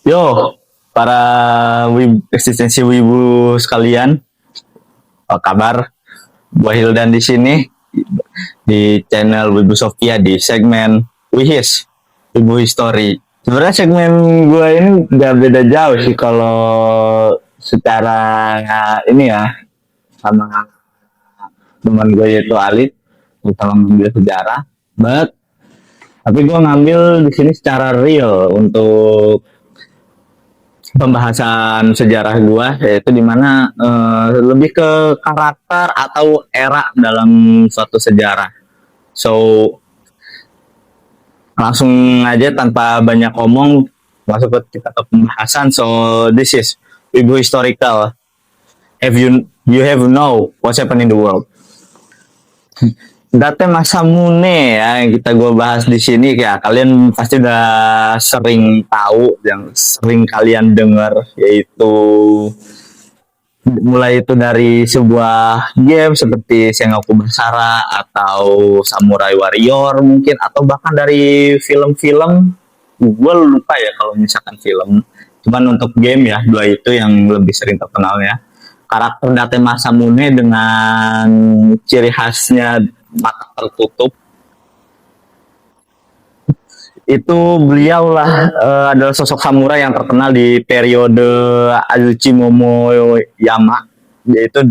Yo, para eksistensi wibu sekalian, apa kabar? Gua Hildan di sini di channel Wibu Sofia di segmen Wihis Wibu History. Sebenarnya segmen gua ini nggak beda jauh sih kalau secara ini ya sama teman gue yaitu Alit kalau ngambil sejarah, but tapi gue ngambil di sini secara real untuk pembahasan sejarah gua yaitu dimana lebih ke karakter atau era dalam suatu sejarah. So langsung aja tanpa banyak omong masuk ke kita ke pembahasan. So this is Wibu historical. Have you have know what's happening in the world? Date Masamune ya yang kita gue bahas di sini ya kalian pasti udah sering tahu yang sering kalian dengar yaitu mulai itu dari sebuah game seperti Sengoku Basara atau Samurai Warrior mungkin atau bahkan dari film-film gue lupa ya kalau misalkan film cuman untuk game ya dua itu yang lebih sering terkenal ya karakter Date Masamune dengan ciri khasnya mata tertutup itu beliau lah adalah sosok samurai yang terkenal di periode Azuchi Momoyama yaitu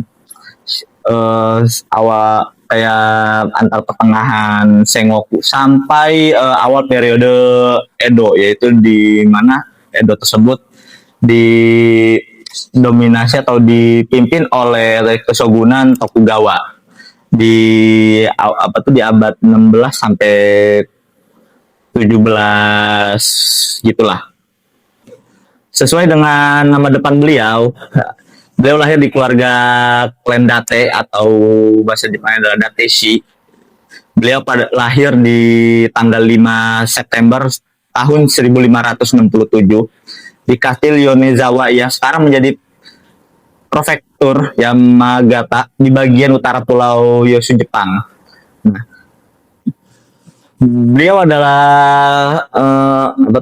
awal kayak antar pertengahan Sengoku sampai awal periode Edo yaitu di mana Edo tersebut didominasi atau dipimpin oleh Kesogunan Tokugawa di apa tuh di abad 16 sampai 17 gitulah. Sesuai dengan nama depan beliau, beliau lahir di keluarga klan Date atau bahasa Jepangnya adalah Dateshi. Beliau lahir di tanggal 5 September tahun 1567 di Kastil Yonezawa yang sekarang menjadi prefektur Yamagata di bagian utara pulau Yosu Jepang. Nah, beliau adalah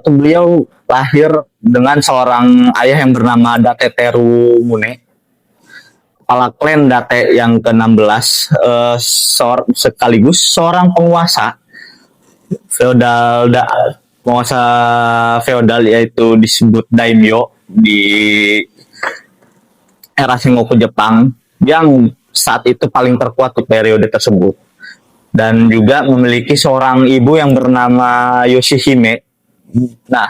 beliau lahir dengan seorang ayah yang bernama Date Teru Mune, kepala klan Date yang ke-16, sekaligus seorang penguasa feodal penguasa feodal yaitu disebut daimyo di era Sengoku Jepang yang saat itu paling terkuat di periode tersebut. Dan juga memiliki seorang ibu yang bernama Yoshihime. Nah,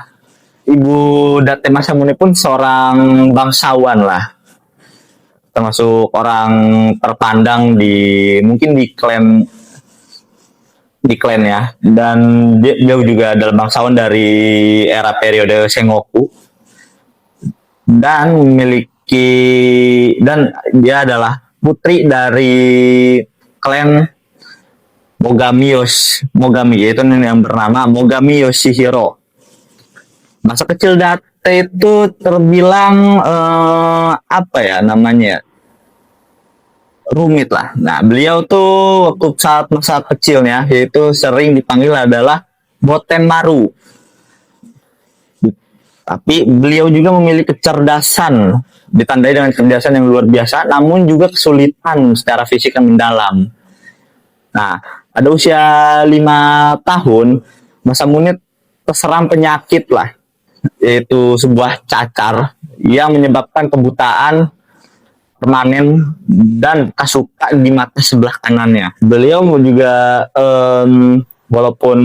ibu Date Masamune pun seorang bangsawan lah, termasuk orang terpandang mungkin di klan ya. Dan dia juga adalah bangsawan dari era periode Sengoku dan dia adalah putri dari klan Mogami yaitu yang bernama Mogami Yoshihiro. Masa kecil Date itu terbilang apa ya namanya rumit lah. Nah beliau tuh waktu saat masa kecilnya yaitu sering dipanggil adalah Botenmaru. Tapi beliau juga memiliki kecerdasan ditandai dengan kecerdasan yang luar biasa, namun juga kesulitan secara fisik yang mendalam. Nah, pada usia 5 tahun, Masamune terserang penyakit lah, yaitu sebuah cacar yang menyebabkan kebutaan permanen dan kasuka di mata sebelah kanannya. Beliau juga walaupun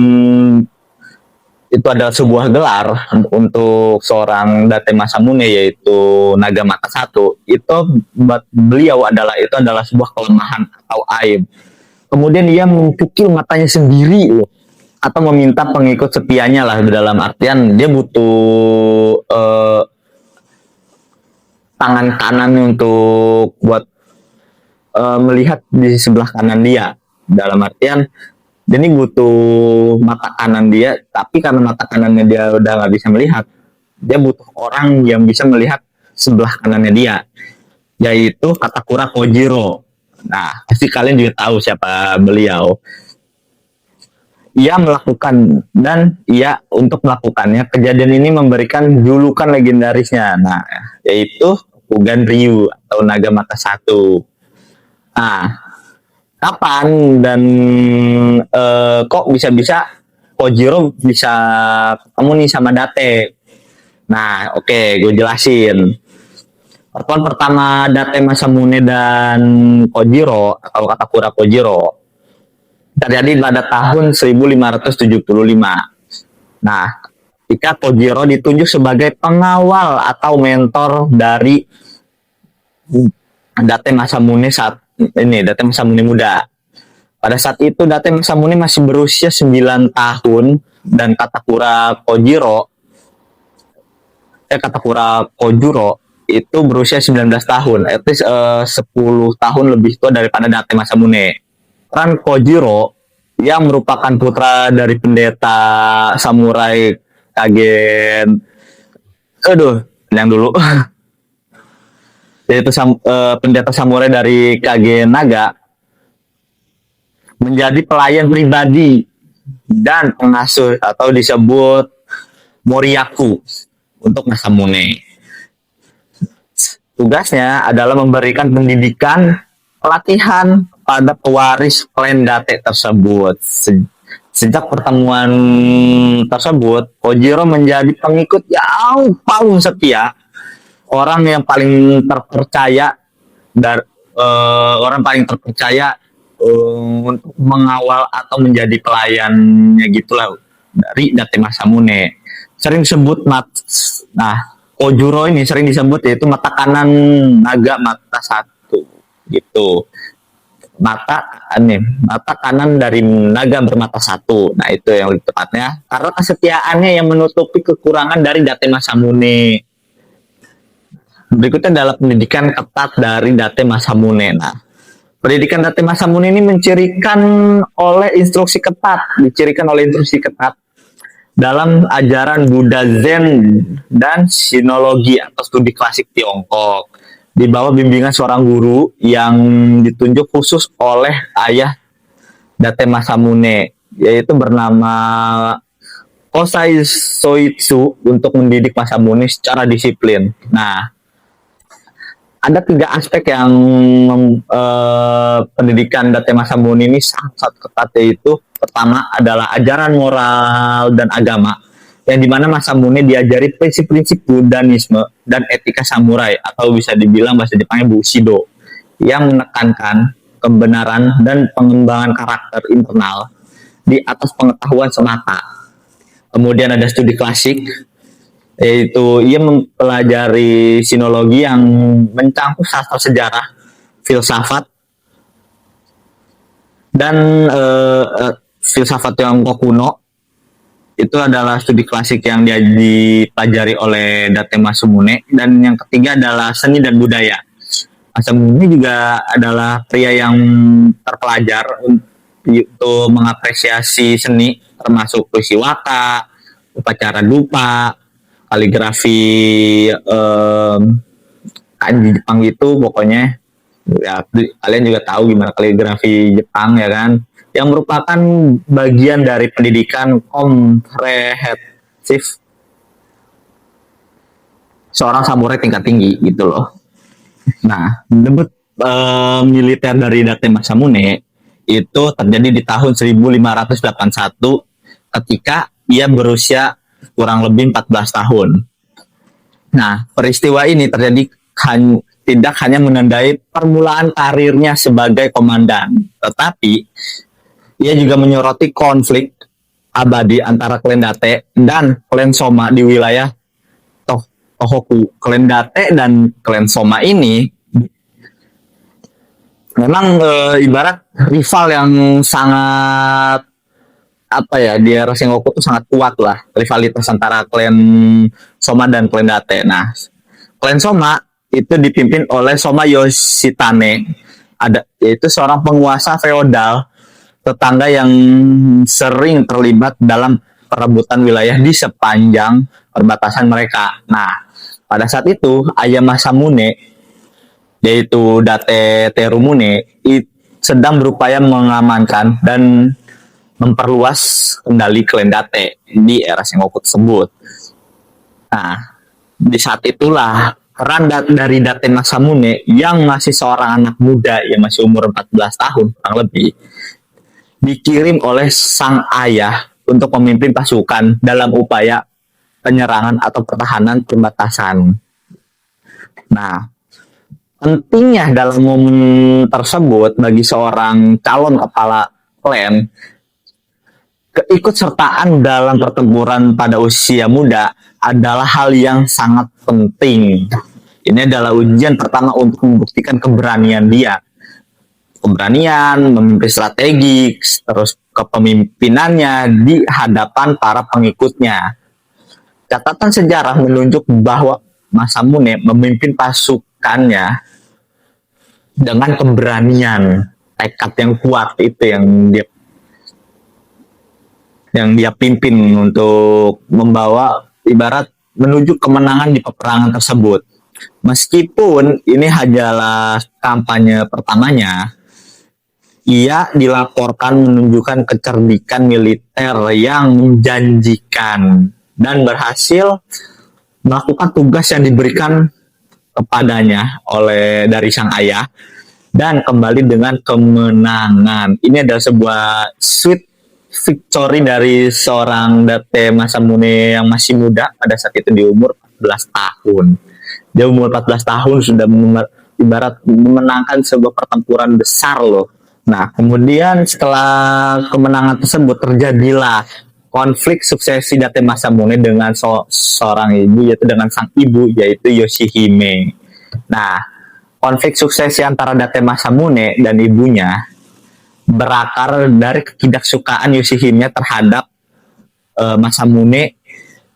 itu adalah sebuah gelar untuk seorang Date Masamune yaitu naga mata satu, itu beliau adalah sebuah kelemahan atau aib. Kemudian dia mencukil matanya sendiri loh, atau meminta pengikut setianya lah dalam artian dia butuh tangan kanan untuk buat melihat di sebelah kanan dia, dalam artian dia ini butuh mata kanan dia, tapi karena mata kanannya dia udah nggak bisa melihat, dia butuh orang yang bisa melihat sebelah kanannya dia, yaitu Katakura Kojiro. Nah, pasti kalian juga tahu siapa beliau. ia untuk melakukannya kejadian ini memberikan julukan legendarisnya. Nah, yaitu Kugan Ryu atau naga mata satu. Nah, kapan dan kok bisa-bisa Kojiro bisa ketemu nih sama Date? Nah, oke, gue jelasin. Pertemuan pertama Date Masamune dan Kojiro atau Katakura Kojiro terjadi pada tahun 1575. Nah, ketika Kojiro ditunjuk sebagai pengawal atau mentor dari Date Masamune Date Masamune muda. Pada saat itu Date Masamune masih berusia 9 tahun dan Katakura Kojuro itu berusia 19 tahun, at least 10 tahun lebih tua daripada Date Masamune. Peran Kojiro yang merupakan putra dari pendeta samurai Kagen, yang dulu yaitu pendeta samurai dari Kage Naga, menjadi pelayan pribadi dan pengasuh atau disebut Moriyaku untuk Masamune. Tugasnya adalah memberikan pendidikan, pelatihan pada pewaris klan Date tersebut. Sejak pertemuan tersebut, Kojiro menjadi pengikut yang paling setia, orang yang paling terpercaya untuk mengawal atau menjadi pelayannya gitulah dari Date Masamune. Sering disebut Kojiro ini sering disebut yaitu mata kanan naga mata satu gitu. Mata kanan dari naga bermata satu. Nah, itu yang lebih tepatnya karena kesetiaannya yang menutupi kekurangan dari Date Masamune. Berikutnya adalah pendidikan ketat dari Date Masamune. Nah, pendidikan Date Masamune ini dicirikan oleh instruksi ketat dalam ajaran Buddha Zen dan sinologi atau studi klasik Tiongkok, di bawah bimbingan seorang guru yang ditunjuk khusus oleh ayah Date Masamune, yaitu bernama Kosai Soitsu, untuk mendidik Masamune secara disiplin. Nah, ada 3 aspek yang pendidikan Date Masamune ini sangat ketat, yaitu pertama adalah ajaran moral dan agama, yang dimana Masamune diajari prinsip-prinsip Buddhanisme dan etika samurai atau bisa dibilang bahasa Jepangnya Bushido, yang menekankan kebenaran dan pengembangan karakter internal di atas pengetahuan semata. Kemudian ada studi klasik, yaitu ia mempelajari sinologi yang mencangkup sastra sejarah, filsafat, dan filsafat Tiongkok kuno. Itu adalah studi klasik yang dipelajari oleh Date Masamune. Dan yang ketiga adalah seni dan budaya. Masamune juga adalah pria yang terpelajar untuk mengapresiasi seni, termasuk puisi waka, upacara dupa, kaligrafi kanji Jepang gitu pokoknya. Ya, kalian juga tahu gimana kaligrafi Jepang ya kan, yang merupakan bagian dari pendidikan komprehensif seorang samurai tingkat tinggi gitu loh. Nah, debut militer dari Date Masamune itu terjadi di tahun 1581 ketika ia berusia kurang lebih 14 tahun. Nah, peristiwa ini terjadi tidak hanya menandai permulaan karirnya sebagai komandan, tetapi ia juga menyoroti konflik abadi antara klan Date dan klan Soma di wilayah Tohoku. Klan Date dan klan Soma ini memang ibarat rival yang sangat di era Sengoku itu sangat kuat lah, rivalitas antara klan Soma dan klan Date. Nah, klan Soma itu dipimpin oleh Soma Yoshitane, yaitu seorang penguasa feodal tetangga yang sering terlibat dalam perebutan wilayah di sepanjang perbatasan mereka. Nah, pada saat itu ayah Masamune, yaitu Date Terumune, sedang berupaya mengamankan dan memperluas kendali klan Date di era Sengoku tersebut. Nah, di saat itulah peran dari Date Masamune yang masih seorang anak muda yang masih umur 14 tahun kurang lebih dikirim oleh sang ayah untuk memimpin pasukan dalam upaya penyerangan atau pertahanan perbatasan. Nah, pentingnya dalam momen tersebut bagi seorang calon kepala klan, keikutsertaan dalam pertempuran pada usia muda adalah hal yang sangat penting. Ini adalah ujian pertama untuk membuktikan keberanian dia. Keberanian, memimpin strategik, terus kepemimpinannya di hadapan para pengikutnya. Catatan sejarah menunjuk bahwa Masamune memimpin pasukannya dengan keberanian, tekad yang kuat itu yang dia pimpin untuk membawa ibarat menuju kemenangan di peperangan tersebut. Meskipun ini hanyalah kampanye pertamanya, ia dilaporkan menunjukkan kecerdikan militer yang menjanjikan dan berhasil melakukan tugas yang diberikan kepadanya dari sang ayah dan kembali dengan kemenangan. Ini adalah sebuah sweet victory dari seorang Date Masamune yang masih muda pada saat itu di umur 14 tahun. Dia umur 14 tahun sudah ibarat memenangkan sebuah pertempuran besar loh. Nah, kemudian setelah kemenangan tersebut terjadilah konflik suksesi Date Masamune dengan seorang ibu, yaitu dengan sang ibu, yaitu Yoshihime. Nah, konflik suksesi antara Date Masamune dan ibunya berakar dari ketidaksukaan Yoshihime terhadap Masamune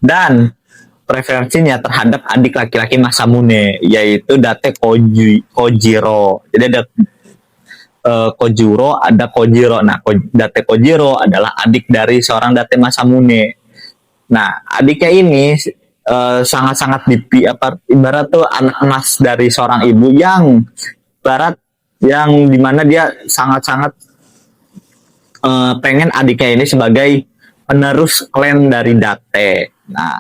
dan preferensinya terhadap adik laki-laki Masamune, yaitu Date Kojiro. Jadi ada Kojuro, ada Kojiro. Nah, Date Kojiro adalah adik dari seorang Date Masamune. Nah, adiknya ini sangat-sangat ibarat tuh anak emas dari seorang ibu yang dimana dia sangat-sangat pengen adiknya ini sebagai penerus klan dari Date. Nah,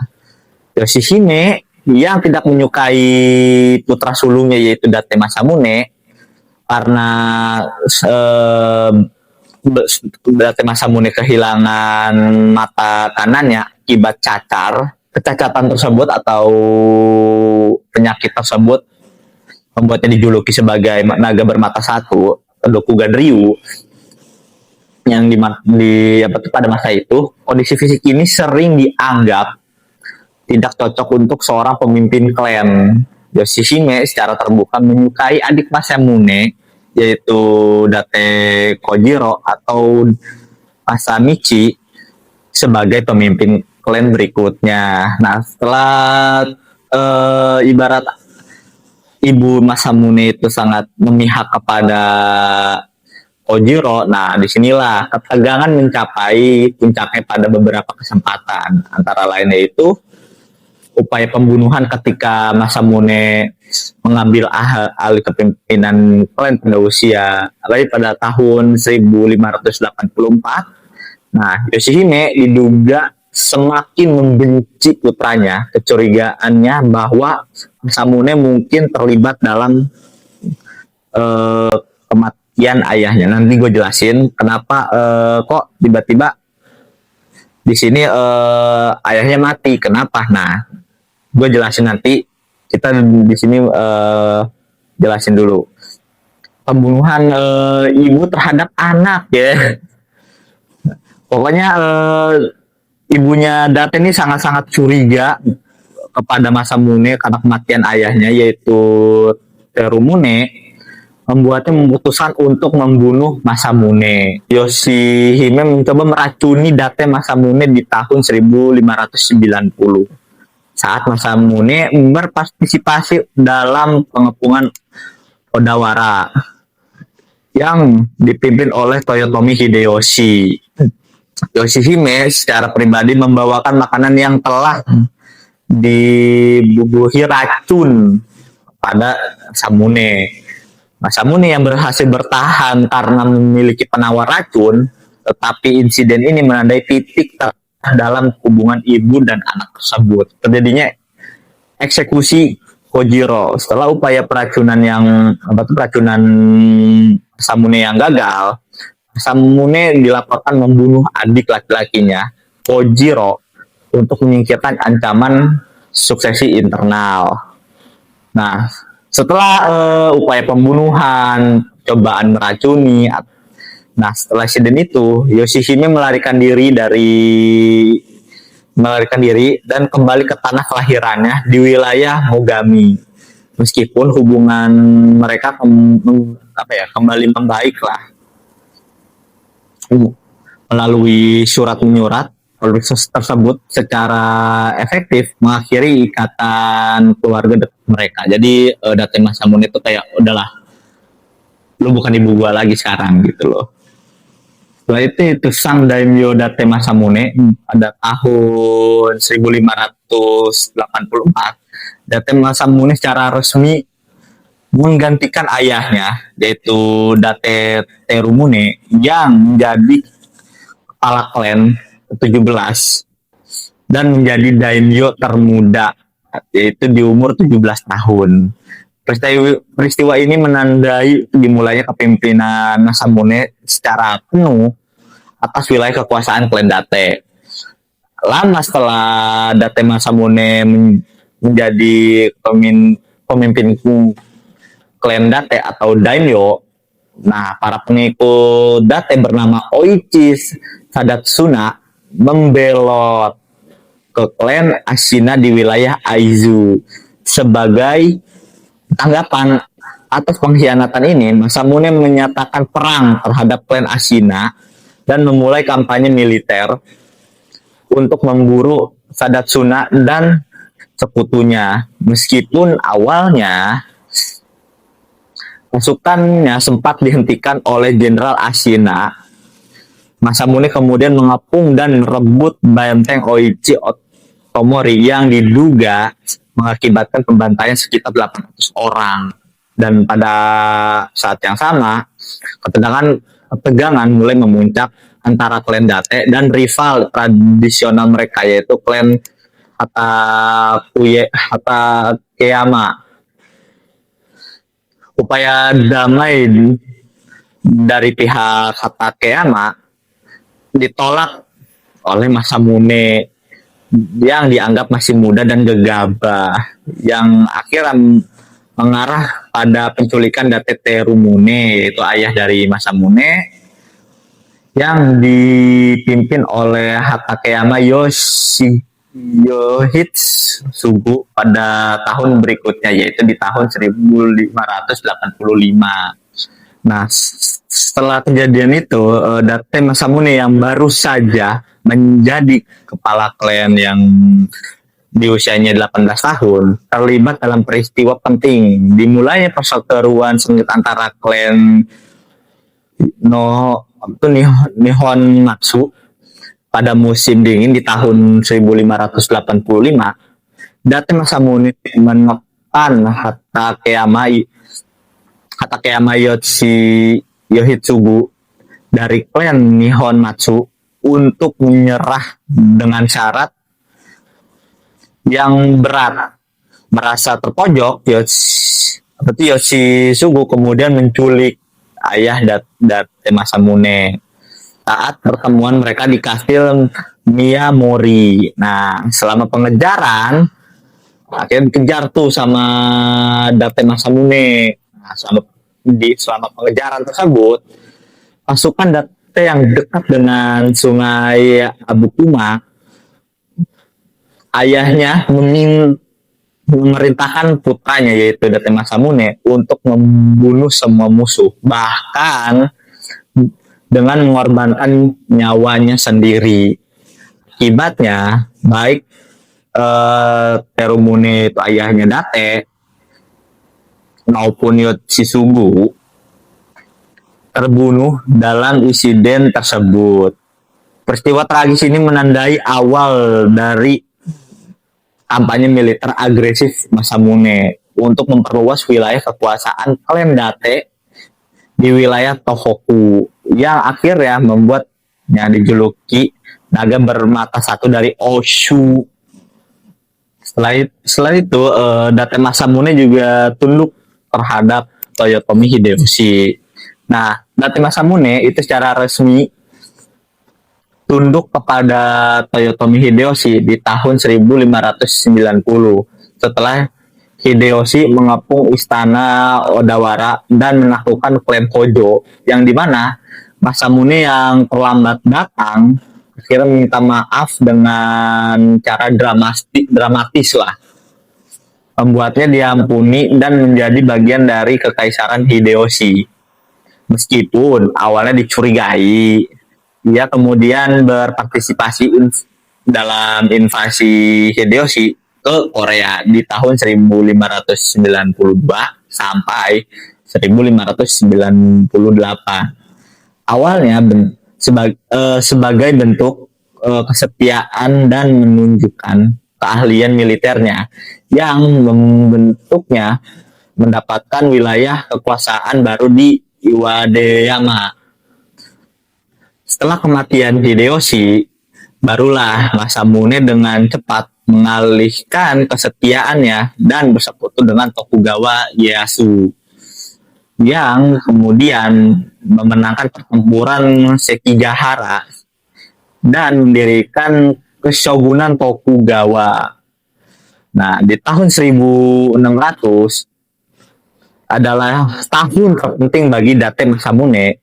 Yoshihime yang tidak menyukai putra sulungnya yaitu Date Masamune karena Date Masamune kehilangan mata kanannya akibat kecacatan tersebut atau penyakit tersebut membuatnya dijuluki sebagai naga bermata satu, Dokugan Ryu. Yang pada masa itu kondisi fisik ini sering dianggap tidak cocok untuk seorang pemimpin klan. Yoshihime secara terbuka menyukai adik Masamune yaitu Date Kojiro atau Masamichi sebagai pemimpin klan berikutnya. Nah, setelah ibarat ibu Masamune itu sangat memihak kepada Kojiro, nah disinilah ketegangan mencapai puncaknya pada beberapa kesempatan. Antara lain yaitu upaya pembunuhan ketika Masamune mengambil alih kepemimpinan klan pada usia pada tahun 1584. Nah, Yoshihime diduga semakin membenci putranya, kecurigaannya bahwa Masamune mungkin terlibat dalam kematian ayahnya. Nanti gue jelasin kenapa kok tiba-tiba di sini ayahnya mati, kenapa. Nah, gue jelasin nanti. Kita di sini jelasin dulu pembunuhan ibu terhadap anak ya. Pokoknya ibunya Date ini sangat-sangat curiga kepada Masamune karena kematian ayahnya yaitu Terumune, membuatnya memutuskan untuk membunuh Masamune. Yoshihime mencoba meracuni Date Masamune di tahun 1590 saat Masamune berpartisipasi dalam pengepungan Odawara yang dipimpin oleh Toyotomi Hideyoshi. Yoshihime secara pribadi membawakan makanan yang telah dibubuhi racun pada Masamune. Masamune yang berhasil bertahan karena memiliki penawar racun Tetapi insiden ini menandai titik dalam hubungan ibu dan anak tersebut. Terjadinya eksekusi Kojiro setelah upaya peracunan Masamune yang gagal. Masamune dilaporkan membunuh adik laki-lakinya Kojiro untuk menyingkirkan ancaman suksesi internal. Nah, setelah upaya pembunuhan, cobaan meracuni, nah setelah insiden itu Yoshihime melarikan diri dan kembali ke tanah kelahirannya di wilayah Mogami. Meskipun hubungan mereka kembali membaik lah melalui surat menyurat, tersebut secara efektif mengakhiri ikatan keluarga mereka. Jadi Date Masamune itu kayak udahlah, lu bukan ibu gua lagi sekarang gitu loh. Setelah itu sang daimyo Date Masamune pada tahun 1584, Date Masamune secara resmi menggantikan ayahnya yaitu Date Terumune yang menjadi kepala klan ke-17 dan menjadi daimyo termuda yaitu di umur 17 tahun. Peristiwa ini menandai dimulainya kepemimpinan Masamune secara penuh atas wilayah kekuasaan klan Date. Lama setelah Date Masamune menjadi pemimpin klan Date atau daimyo, nah para pengikut Date bernama Oichi Sadatsuna membelot ke klan Ashina di wilayah Aizu. Sebagai tanggapan atas pengkhianatan ini, Masamune menyatakan perang terhadap klan Ashina dan memulai kampanye militer untuk memburu Sadatsuna dan sekutunya. Meskipun awalnya pasukannya sempat dihentikan oleh Jenderal Ashina, Masamune kemudian mengepung dan merebut benteng Oichi Otomori yang diduga mengakibatkan pembantaian sekitar 800 orang. Dan pada saat yang sama, ketegangan mulai memuncak antara klan Date dan rival tradisional mereka yaitu klan Hatakeyama. Upaya damai dari pihak Hatakeyama ditolak oleh Masamune yang dianggap masih muda dan gegabah, yang akhirnya mengarah pada penculikan Date Terumune yaitu ayah dari Masamune yang dipimpin oleh Hatakeyama Yoshitsugu pada tahun berikutnya yaitu di tahun 1585. Nah, setelah kejadian itu, Date Masamune yang baru saja menjadi kepala klan yang di usianya 18 tahun terlibat dalam peristiwa penting dimulainya perseteruan sengit antara klan Nihon Matsu pada musim dingin di tahun 1585. Date Masamune menekan Hatakeyama Yoshitsugu dari klan Nihon Matsu untuk menyerah dengan syarat yang berat. Merasa terpojok, Yoshitsugu kemudian menculik ayah Date Masamune saat pertemuan mereka di kastil Miyamori. Nah, selama pengejaran akhirnya dikejar tuh sama Date Masamune. Nah, selama pengejaran tersebut, pasukan Date yang dekat dengan sungai Abukuma, ayahnya memerintahkan putranya yaitu Date Masamune untuk membunuh semua musuh, bahkan dengan mengorbankan nyawanya sendiri. Akibatnya baik Terumune itu ayahnya Date maupun Yoshitsugu terbunuh dalam insiden tersebut. Peristiwa tragis ini menandai awal dari kampanye militer agresif Masamune untuk memperluas wilayah kekuasaan klan Date di wilayah Tohoku, yang akhirnya membuat yang dijuluki naga bermata satu dari Oshu. Setelah itu Date Masamune juga tunduk terhadap Toyotomi Hideyoshi. Nah, Date Masamune itu secara resmi tunduk kepada Toyotomi Hideyoshi di tahun 1590 setelah Hideyoshi mengepung istana Odawara dan menaklukkan klan Hojo, yang dimana Masamune yang terlambat datang akhirnya meminta maaf dengan cara dramatis lah, membuatnya diampuni dan menjadi bagian dari kekaisaran Hideyoshi. Meskipun awalnya dicurigai, ia kemudian berpartisipasi dalam invasi Hideyoshi ke Korea di tahun 1592 sampai 1598. Awalnya sebagai bentuk kesetiaan dan menunjukkan keahlian militernya yang membentuknya mendapatkan wilayah kekuasaan baru di Iwadeyama. Setelah kematian Hideyoshi, barulah Masamune dengan cepat mengalihkan kesetiaannya dan bersekutu dengan Tokugawa Ieyasu, yang kemudian memenangkan pertempuran Sekigahara dan mendirikan Keshogunan Tokugawa. Nah, di tahun 1600 adalah tahun terpenting bagi Date Masamune,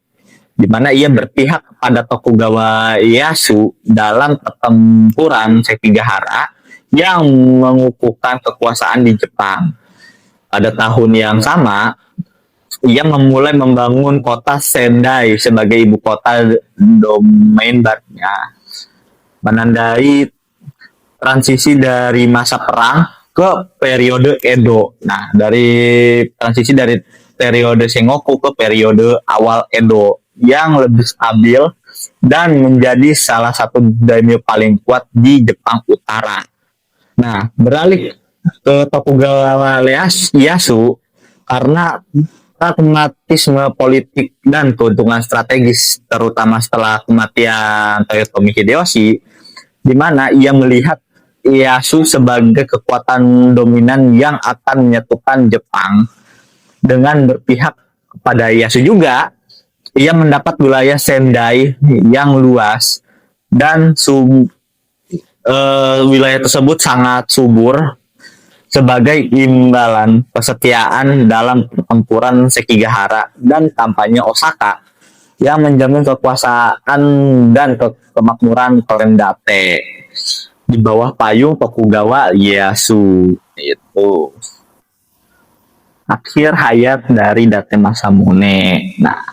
di mana ia berpihak kepada Tokugawa Ieyasu dalam pertempuran Sekigahara yang mengukuhkan kekuasaan di Jepang. Pada tahun yang sama, ia memulai membangun kota Sendai sebagai ibu kota domain barunya, menandai transisi dari masa perang ke periode Edo. Nah, dari transisi dari periode Sengoku ke periode awal Edo yang lebih stabil dan menjadi salah satu daimyo paling kuat di Jepang Utara. Nah, beralih ke Tokugawa Ieyasu karena pragmatisme politik dan keuntungan strategis, terutama setelah kematian Toyotomi Hideyoshi, di mana ia melihat Ieyasu sebagai kekuatan dominan yang akan menyatukan Jepang. Dengan berpihak kepada Ieyasu juga, ia mendapat wilayah Sendai yang luas dan wilayah tersebut sangat subur sebagai imbalan kesetiaan dalam pertempuran Sekigahara dan kampanye Osaka yang menjamin kekuasaan dan kemakmuran klan Date di bawah payung Tokugawa Ieyasu. Itu akhir hayat dari Date Masamune. Nah,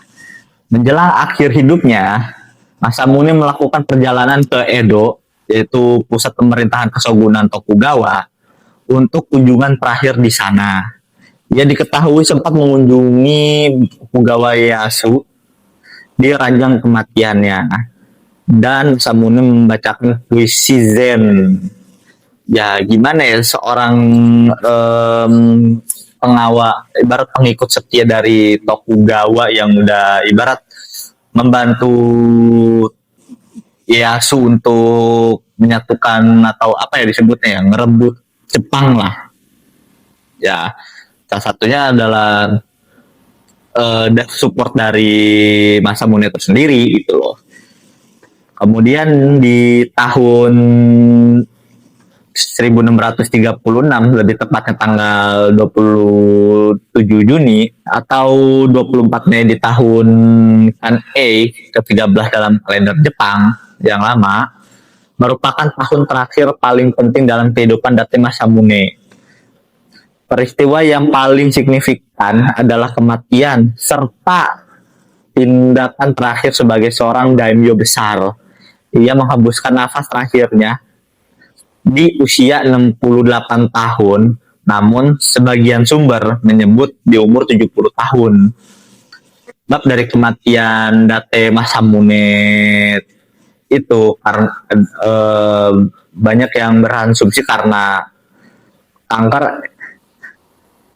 menjelang akhir hidupnya, Masamune melakukan perjalanan ke Edo, yaitu pusat pemerintahan Keshogunan Tokugawa, untuk kunjungan terakhir di sana. Ia diketahui sempat mengunjungi Tokugawa Ieyasu di ranjang kematiannya, dan Masamune membacakan puisi Zen. Ya, gimana ya, seorang ibarat pengikut setia dari Tokugawa yang udah ibarat membantu Ieyasu untuk menyatukan atau apa ya disebutnya ya, ngerebut Jepang lah. Ya, salah satunya adalah support dari Masamune itu sendiri gitu loh. Kemudian di tahun 1636, lebih tepatnya tanggal 27 Juni atau 24 Mei di tahun Kanei ke-13 dalam kalender Jepang yang lama, merupakan tahun terakhir paling penting dalam kehidupan Date Masamune. Peristiwa yang paling signifikan adalah kematian serta tindakan terakhir sebagai seorang daimyo besar. Ia menghembuskan nafas terakhirnya di usia 68 tahun, namun sebagian sumber menyebut di umur 70 tahun. Sebab dari kematian Date Masamune itu karena banyak yang berasumsi karena kanker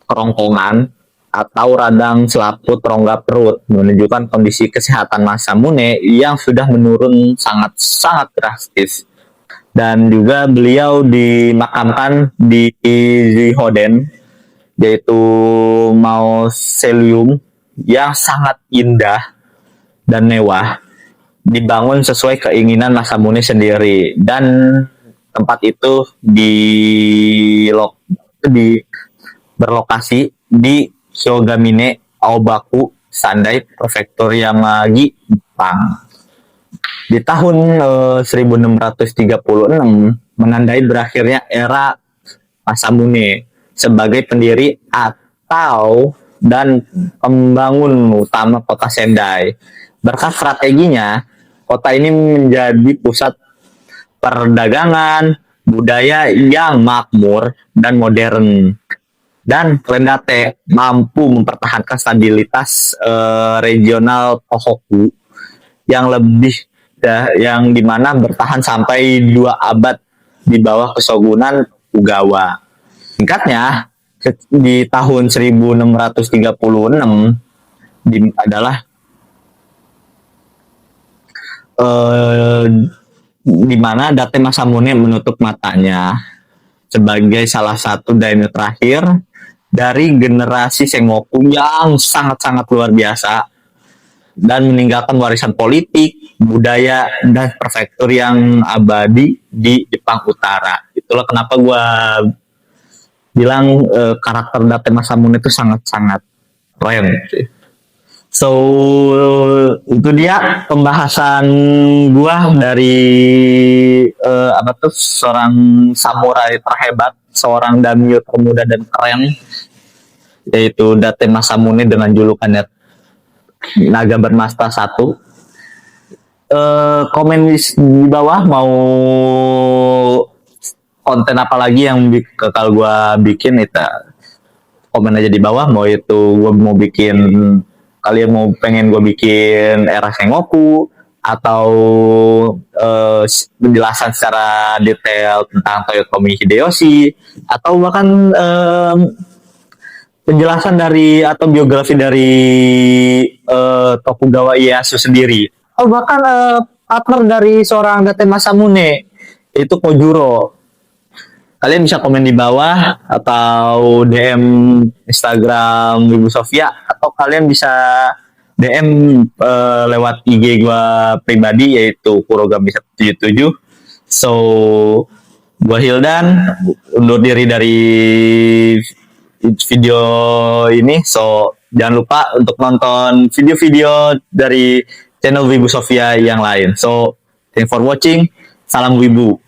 kerongkongan atau radang selaput rongga perut, menunjukkan kondisi kesehatan Masamune yang sudah menurun sangat-sangat drastis. Dan juga beliau dimakamkan di Zihoden, yaitu mausoleum yang sangat indah dan mewah, dibangun sesuai keinginan Masamune sendiri, dan tempat itu berlokasi di Shogamine Aobaku Sandai, Prefektur Yamagi, Jepang. Di tahun 1636 menandai berakhirnya era Masamune sebagai pendiri atau dan pembangun utama kota Sendai. Berkat strateginya, kota ini menjadi pusat perdagangan, budaya yang makmur dan modern. Dan Rendate mampu mempertahankan stabilitas regional Tohoku yang lebih yang dimana bertahan sampai 2 abad di bawah kesogunan Tokugawa. Singkatnya, di tahun 1636 adalah di mana Date Masamune menutup matanya sebagai salah satu daimyo terakhir dari generasi Sengoku yang sangat-sangat luar biasa dan meninggalkan warisan politik, budaya, dan prefektur yang abadi di Jepang Utara. Itulah kenapa gue bilang karakter Date Masamune itu sangat-sangat keren. So, itu dia pembahasan gua dari seorang samurai terhebat, seorang daimyo termuda dan keren, yaitu Date Masamune dengan julukannya Naga Bermasta 1. Komen di bawah mau konten apa lagi yang bakal gua bikin, itu komen aja di bawah. Mau itu gua mau bikin, kalian mau pengen gue bikin era Sengoku atau penjelasan secara detail tentang Toyotomi Hideyoshi, atau bahkan penjelasan dari atau biografi dari Tokugawa Ieyasu sendiri, atau bahkan partner dari seorang Date Masamune, itu Kojuro. Kalian bisa komen di bawah atau DM Instagram Wibu Sofia, atau kalian bisa DM lewat IG gue pribadi, yaitu Kurogami177. So, gue Hildan undur diri dari video ini. So, jangan lupa untuk nonton video-video dari channel Wibu Sofia yang lain. So, thanks for watching. Salam Wibu.